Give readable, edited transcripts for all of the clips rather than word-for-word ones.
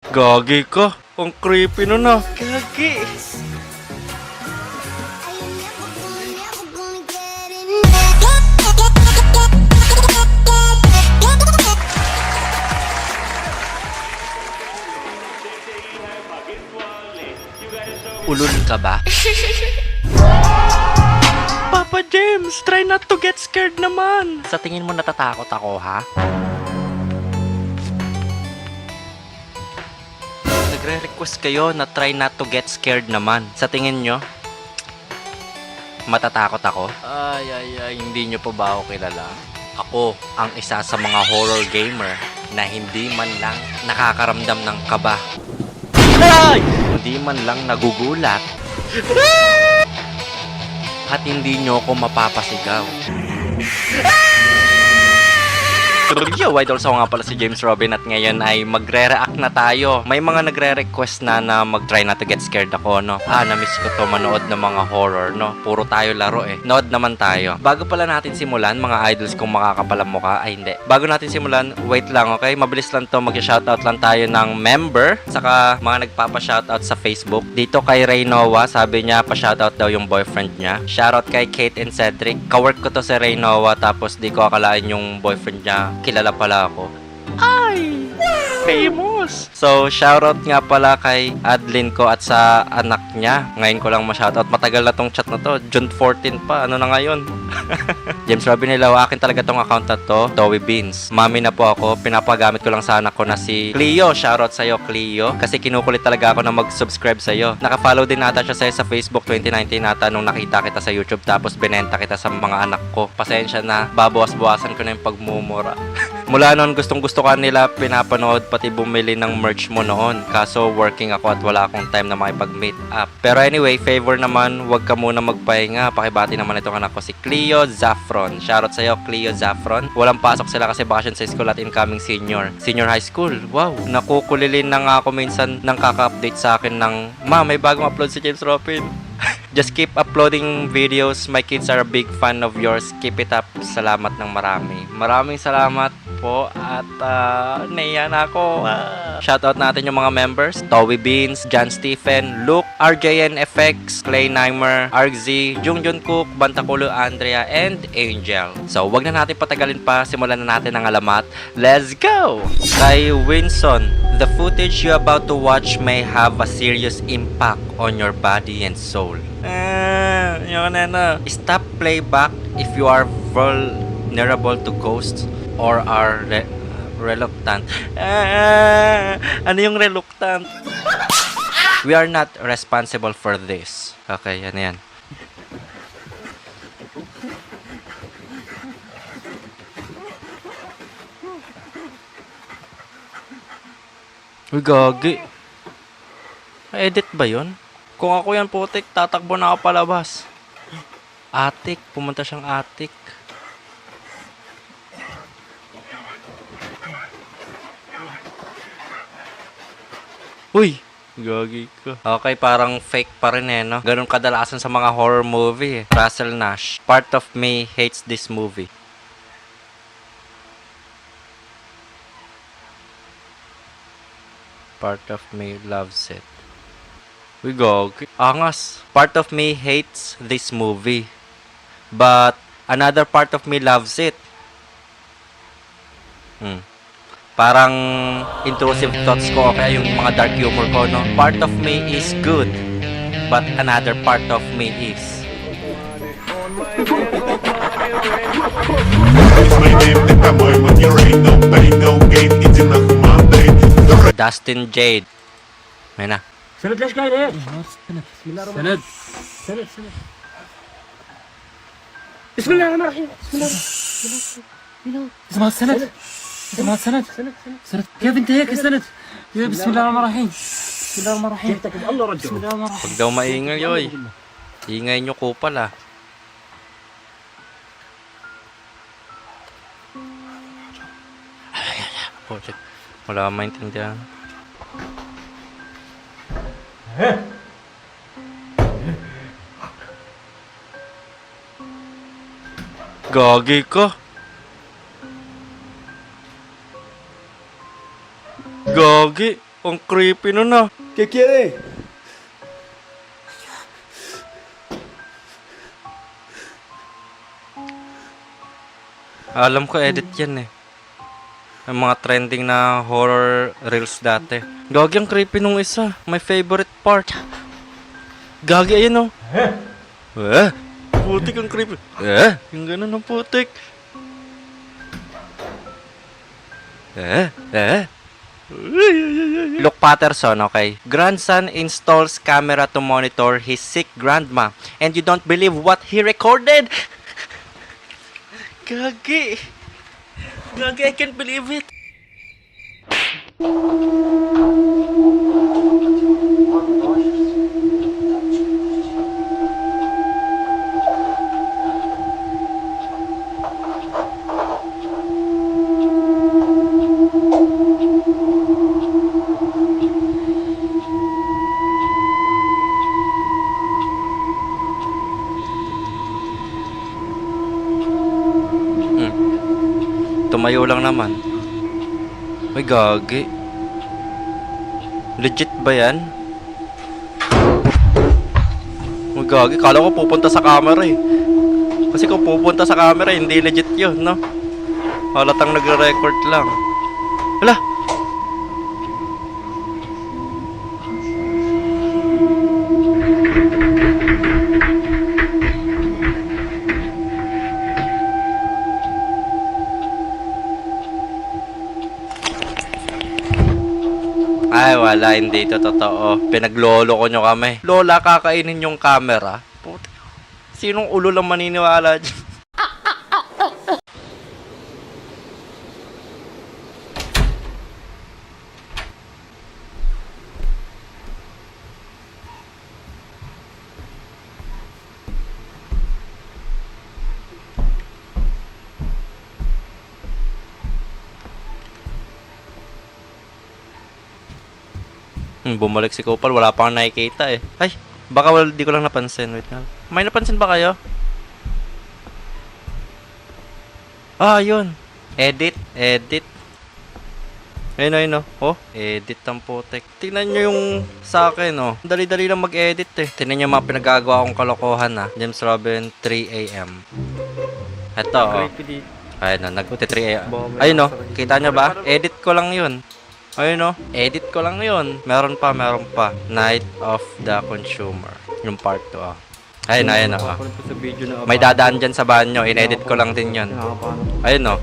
Gagi ka. Ang creepy nun ah. Gagi. Ulul ka ba? Papa James, try not to get scared naman. Sa tingin mo natatakot ako, ha? Nagre-request kayo na try not to get scared naman. Sa tingin nyo, matatakot ako? Ay, hindi nyo pa ba ako kilala? Ako ang isa sa mga horror gamer na hindi man lang nakakaramdam ng kaba. Ay! Hindi man lang nagugulat. At hindi nyo ako mapapasigaw. Yo, idol, so nga pala si James Robin at ngayon ay magre-react na tayo. May mga nagre-request na mag-try na to get scared ako, no? Na-miss ko to manood ng mga horror, no? Puro tayo laro eh. Nood naman tayo. Bago pala natin simulan, mga idols kung makakapalam mukha, ay hindi. Bago natin simulan, wait lang, okay? Mabilis lang to, mag-shoutout lang tayo ng member, saka mga nagpapa-shoutout sa Facebook. Dito kay Ray Noah, sabi niya, pa-shoutout daw yung boyfriend niya. Shoutout kay Kate and Cedric. Kawork ko to si Ray Noah, tapos di ko akalain yung boyfriend niya kilala pala ako. Ay! Famous! So, shoutout nga pala kay Adlin ko at sa anak niya. Ngayon ko lang ma-shoutout. Matagal na tong chat na to. June 14 pa. Ano na ngayon? James Robin Hilaw. Akin talaga tong account na to. Towie Beans. Mami na po ako. Pinapagamit ko lang sa anak ko na si Cleo. Shoutout sa'yo, Cleo. Kasi kinukulit talaga ako na mag-subscribe sa'yo. Naka-follow din nata siya sa'yo sa Facebook 2019 nata nung nakita kita sa YouTube. Tapos binenta kita sa mga anak ko. Pasensya na. Babawas-bawasan ko na yung pagmumura. Mula noon, gustong-gusto ka nila pinapanood pati bumili ng merch mo noon. Kaso working ako at wala akong time na makipag-meet up. Pero anyway, favor naman, wag ka muna magpahinga. Pakibati naman itong anak ko si Cleo Zaffron. Shoutout sa'yo, Cleo Zaffron. Walang pasok sila kasi bakasyon sa school at incoming senior high school. Wow, nakukulilin na nga ako minsan nang kaka-update sa akin ng, Ma, may bagong upload si James Robin. Just keep uploading videos. My kids are a big fan of yours. Keep it up. Salamat ng marami. Maraming salamat po at naiya na ako. Shoutout natin yung mga members. Towie Beans, John Stephen, Luke, RJN FX, Clay Nimer, RZ, Jungjun Cook, Bantakulo Andrea, and Angel. So, wag na natin patagalin pa. Simulan na natin ang alamat. Let's go! Kay Winson, the footage you're about to watch may have a serious impact on your body and soul. Yun na. Stop playback if you are vulnerable to ghosts or are reluctant. Ano yung reluctant? We are not responsible for this. Okay, yan. Uy, gagi. Edit ba yun? Kung ako yan, putik, tatakbo na ako palabas. Atik, pumunta siyang atik. Uy, gagi ka. Okay, parang fake pa rin eh, no? Ganun kadalasan sa mga horror movie eh. Russell Nash. Part of me hates this movie. Part of me loves it. We go. Angas. Part of me hates this movie. But another part of me loves it. Parang intrusive thoughts ko kaya yung mga dark humor ko, no? Part of me is good. But another part of me is... Dustin Jade. May na. سند ليش قايل ايه؟ بسم الله الرحمن الرحيم. سند. بسم الله الرحمن الرحيم. اسمها السند. كيف انت هيك سند؟ بسم الله الرحمن الرحيم. بسم الله الرحمن الرحيم. الله رجع. بسم الله الرحمن الرحيم. Pag daw maingay, oy. Ingay nyo ko pala. Wala akong maintindihan. Gagi ka. Gagi. Ang creepy nun ah. ¿Qué quiere? Alam ko edit yan eh. Ang mga trending na horror reels dati. Gagi, ang creepy nung isa. My favorite part. Gagi, ayan oh. Putik ang creepy. Yung ganun ang putik. Luke Patterson, okay. Grandson installs camera to monitor his sick grandma. And you don't believe what he recorded? Gagi. Gagi, I can't believe it. Tumayo lang naman. Ay, gagi. Legit ba yan? Ay, gagi. Kala ko pupunta sa camera eh. Kasi kung pupunta sa camera, hindi legit yun, no? Halatang nagre-record lang. Hala! Ay, wala, hindi ito totoo. Pinaglolo ko nyo kami. Lola, kakainin yung camera. Puti. Sinong ulo lang maniniwala dyan? Bumalik si Kopal, wala pang nakikita eh. Ay, baka di ko lang napansin. Wait na. May napansin ba kayo? Ah, yun. Edit. Ayun. Oh, edit ang putek. Tingnan nyo yung sa akin, oh. Dali-dali lang mag-edit eh. Tingnan nyo yung mga pinagagawa kong kalokohan, ah. James Robin, 3 a.m. Ito, oh. Ayun, nag-3 a.m. Ayun, oh. Kita nyo ba? Edit ko lang yun. Ayun, oh. Edit ko lang yun. Meron pa. Night of the Consumer. Yung part 2, oh. Ayun, oh. May dadaan dyan sa banyo. In-edit ko lang din yun. Ayun, oh.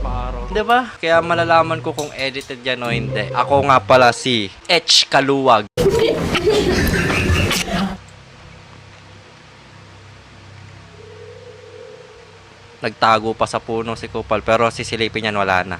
Diba? Kaya malalaman ko kung edited yan o hindi. Ako nga pala si H. Kaluwag. Nagtago pa sa puno si Kupal. Pero sisilipin yan, wala na.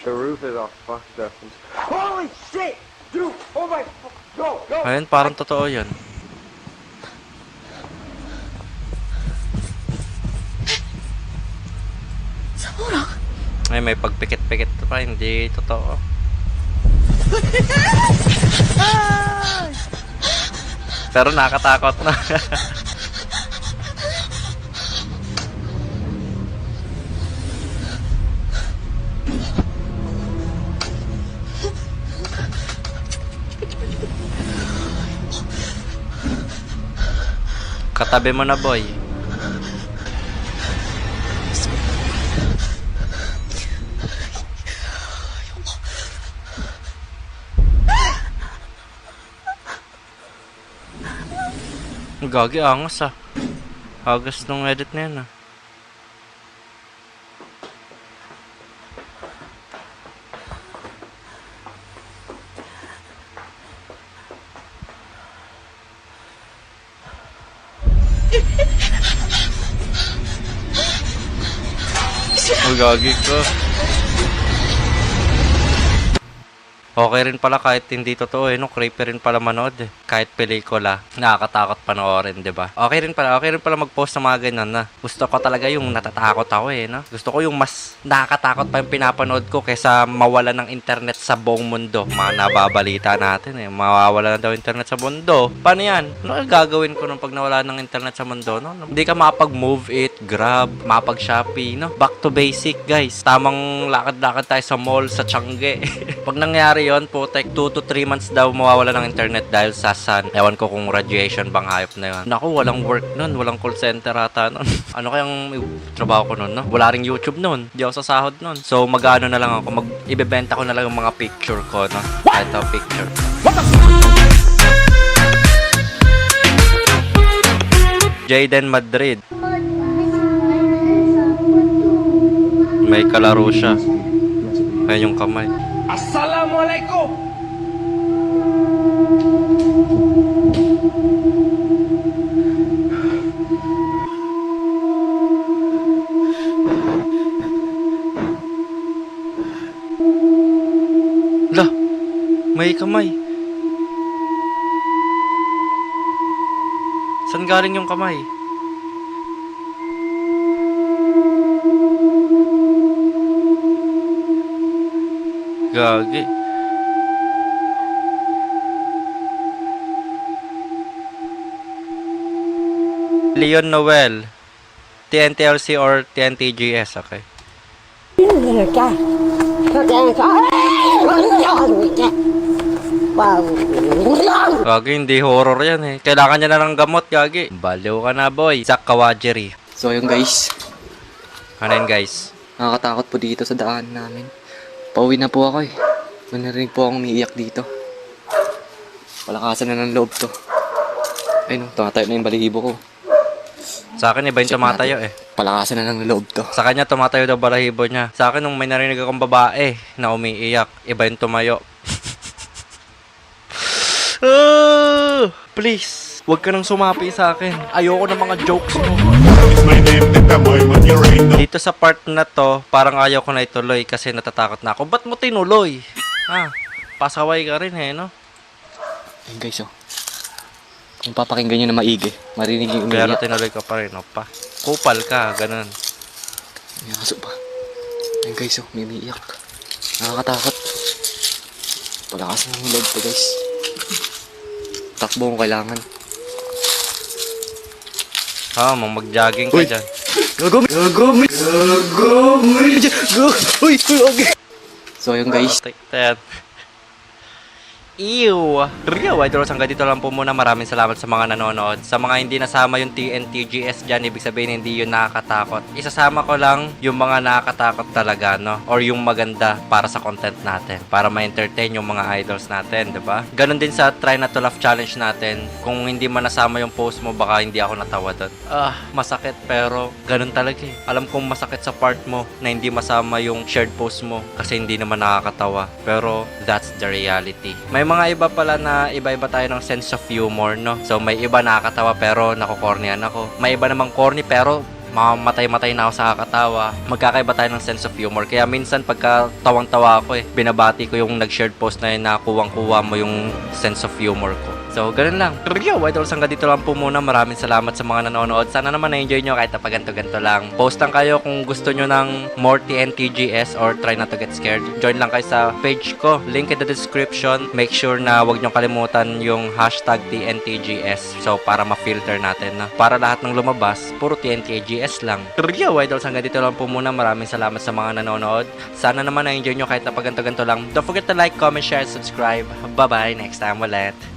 The roof is all fucked up. Holy shit! Dude! Oh my... Go! Ayun, parang totoo yun. Ay, may pagpikit-pikit pa, hindi totoo. Pero nakatakot na. Katabi mo na, boy. Gagi, angas ah. Agas nung edit na yun ah. Gagi ko. Okay rin pala kahit hindi totoo no? Creepy rin pala manood Kahit pelikula, nakakatakot panoorin, di ba? Okay rin pala mag-post ng mga ganyan na. Gusto ko talaga yung natatakot ako no? Gusto ko yung mas nakakatakot pa yung pinapanood ko kaysa mawala ng internet sa buong mundo. Mga nababalita natin mawawala na daw internet sa mundo. Paano yan? Ano gagawin ko nung pag nawala ng internet sa mundo, no? Hindi ka makapag-move it, grab, makapag-shopee, no? Back to basic, guys. Tamang lakad-lakad tayo sa mall, sa Tiangge. Pag nangyari yon, putek, 2 to 3 months daw mawawala ng internet dahil sa sun. Ewan ko kung radiation bang hayop na yun. Naku, walang work nun, walang call center ata nun. Ano kayang trabaho ko nun, no? Wala ring YouTube nun. Di ako sa sahod nun. So, mag-ano na lang ako, ibebenta ko na lang yung mga picture ko, no? Ito, picture. Jaden Madrid. May kalaro siya. Ayan yung kamay. Assalamualaikum. Lah, may kamay. Saan galing yung kamay? Gagi. Leon Noel. TNTLC or TNTGS, okay. Gagi, hindi horror yan Kailangan niya na ng gamot, Gagi. Baliw ka na, boy. Zach Kawajiri. So yun guys, Ano yun, guys? nakakatakot po dito sa daan namin. Pauwi na po ako May narinig po akong umiiyak dito. Palakasan na ng loob to. Ayun, tumatayo na yung balahibo ko. Sa akin, iba yung Check tumatayo Palakasan na ng loob to. Sa kanya, tumatayo daw balahibo niya. Sa akin, nung may narinig akong babae na umiiyak, iba yung tumayo. Please, huwag ka nang sumapi sa akin. Ayoko ng mga jokes mo. Dito sa part na to, parang ayaw ko na ituloy kasi natatakot na ako. Ba't mo tinuloy? Pasaway ka rin no? Ayun guys kung papakinggan nyo na maigi, marinig yung Pero umiiyak. tinuloy ka pa rin, pa. Kupal ka, ganun. May aso pa. Ayun guys may umiiyak. Nakakatakot. Palakasan ng loob to guys. Takbo kung kailangan. Mag-jogging ka Uy! dyan. Uy, okay. So yun guys, Take that. Ew! Rio, Idol, hanggang dito lang po muna. Maraming salamat sa mga nanonood. Sa mga hindi nasama yung TNTGS dyan, ibig sabihin hindi yun nakakatakot. Isasama ko lang yung mga nakakatakot talaga, no? Or yung maganda para sa content natin. Para ma-entertain yung mga idols natin, diba? Ganon din sa Try Not to Laugh Challenge natin. Kung hindi man nasama yung post mo, baka hindi ako natawa doon. Masakit pero ganon talaga Alam kong masakit sa part mo na hindi masama yung shared post mo kasi hindi naman nakakatawa. Pero that's the reality. May mga iba pala na iba-iba tayo ng sense of humor, no? So, may iba nakakatawa pero nakukornyan ako. May iba namang corny pero mamatay-matay na ako sa kakatawa. Magkakaiba tayo ng sense of humor. Kaya minsan pagka tawang-tawa ako binabati ko yung nag-shared post na yun na kuwang-kuwa mo yung sense of humor ko. So, ganun lang. Yo, Idol, hanggang dito lang po muna. Maraming salamat sa mga nanonood. Sana naman na-enjoy nyo kahit pa ganto-ganto lang. Post lang kayo kung gusto nyo ng more TNTGS or Try Not to Get Scared. Join lang kayo sa page ko. Link in the description. Make sure na wag nyo kalimutan yung hashtag TNTGS. So, para ma-filter natin na. Para lahat ng lumabas, puro TNTGS lang. Yo, Idol, hanggang dito lang po muna. Maraming salamat sa mga nanonood. Sana naman na-enjoy nyo kahit pa ganto-ganto lang. Don't forget to like, comment, share, and subscribe. Bye-bye. Next time ulit.